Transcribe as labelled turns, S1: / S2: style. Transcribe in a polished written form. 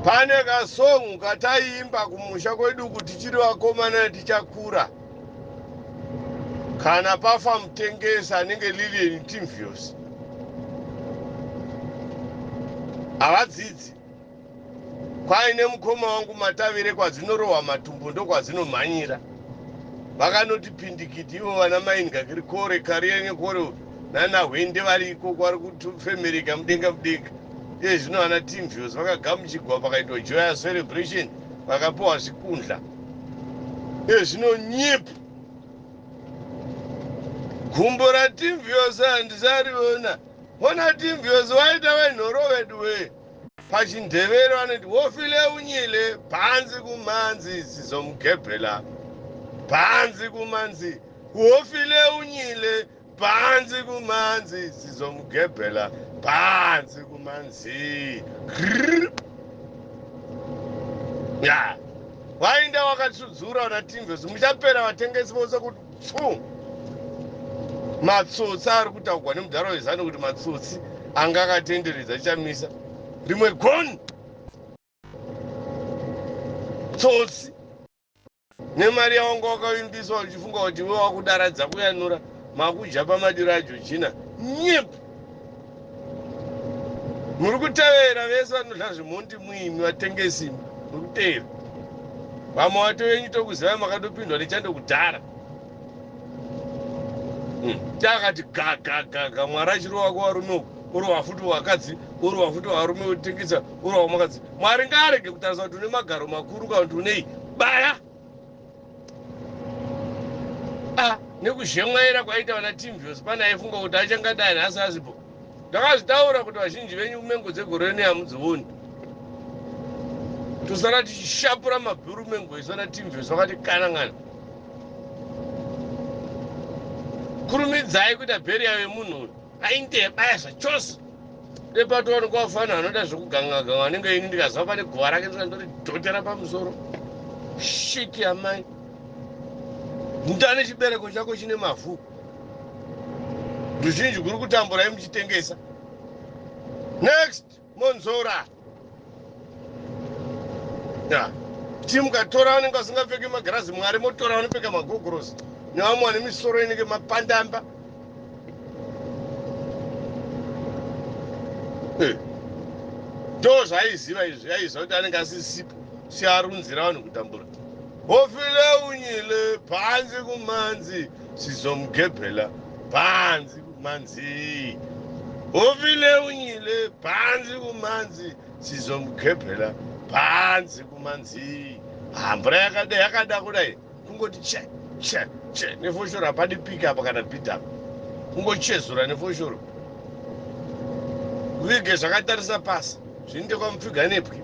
S1: Pane kasongu kataimba kumusha kwedu kuti tichiri vakomana tichakura. Kana pafa mutengesa anenge Lilian Timvius. Havadzidzi. Kwaine mukoma wangu Matavere kwadzinorohwa matumbu ndokwadzinomhanyira. Vakanoti pindikiti ivo vana Mainga kore Kariene kore nana Hwende variko kwari kufemereka mudenga mudenga. Iye zvino vana Timvius vakagamuchigwa pakaitwa joyous celebration vakapiwa zvikundla. Iye zvino nyepu. Gumbo raTimvius handisariona. Ona Timvius waita venhorovedu we. Pachindevere vanoti wofile unyile bhanzi kumanzi sizomugebhela. Bhanzi kumanzi. Wofile unyile bhanzi kumanzi sizomugebhela. Bhanzi kumanzi. Ya. Wainda wakatsudzura na Timvius muchapera vatengesi vose kuti pfu. Matsotsi ari kutaurwa nemudhara wezano kuti matsotsi anga akatenderedza chamisa. Rimwe goni. Tsotsi. Nemari yawanga wakavimbiswa uchifunga kuti wewe wakudaradza kuyanura makuja pamadiro aJochina. Nyepu. Muri kutevera vese vanodla zvimhondi muimi vatengesi muri kutevera. Vamwe vato venyu tokuziva makatopindwa nechandokudhara. Takati gaga Mwari achirova kuvarume urova futi wakadzi urova futi varume utengesa urova makadzi. Mwari ngaarege kutarisa kuti une magaro makuru kana kuti unei baya. Nekuzhemwaira kwaita vana Timvius pana aifunga kuti achangadai nhasi asipo. Ndakazvitaura kuti vazhinji venyu kumengo dzegore rino hamudzioni. Tosara tichishapura mabhuru mengo isu vana Timvius vakati kanangana. Kurumidzai kuita bheriya yemunhu aindebaya zvachose. Nepatoona kwafana anoda zvokuganga anenge ini ndikazva pane guva rake ndoti dhotera pamusoro. Shiti amai. Ndane chibereko chako chine mavhu. Ruzhinji kuri kutambura muchitengesa. Next, Monzora. Ya. Timukatora vanenge vasingapfeki magirazi Mwari motora vanopfeka magogorosi. Nevamwe vane misoro inenge mapandamba. Ndo zvaiziva izvi, aiziva kuti anenge asisipo siarunzira vanhu kutambura. Wofile unyile bhanzi kumanzi sizomugebhela bhanzi kumanzi. Wofile unyile bhanzi kumanzi sizomugebhela bhanzi kumanzi. Mvura yakada kudai kungoti che nefoshoro hapadi pika apa kana bhidha kungochezura nefoshoro. Vige zvakatarisa pasi zvinoite kwamupfiga nepwi.